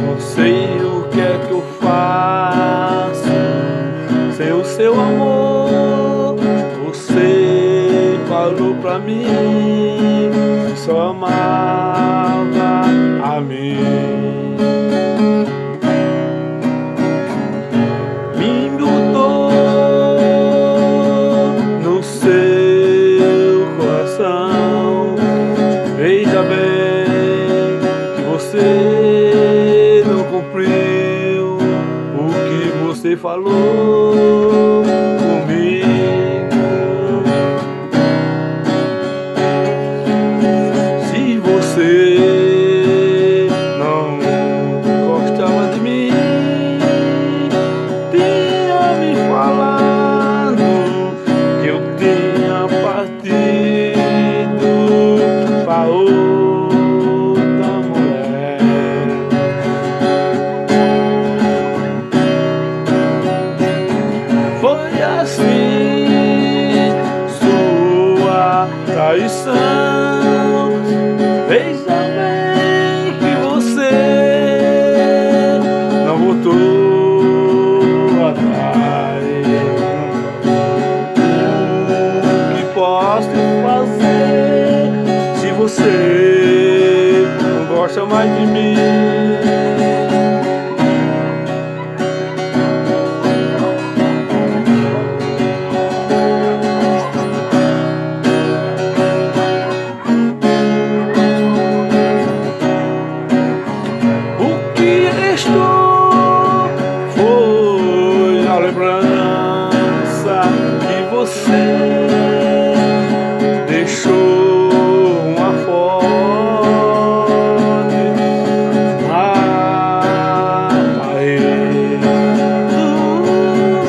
Não sei o que é que eu faço sem o seu amor. Você falou pra mim que só amava a mim. Me indultou no seu coração. Veja bem que você não cumpriu o que você falou comigo. Se você não gostava de mim, tinha me falado que eu tinha partido pra outra mulher. Foi assim sua traição. Veja bem que você não voltou atrás. O que posso fazer se você não gosta mais de mim? Foi a lembrança que você deixou uma forte parede do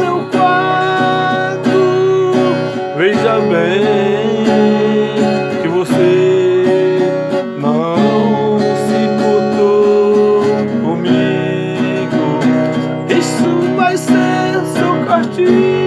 meu quarto. Veja bem que você não se importou comigo. Isso vai ser seu castigo.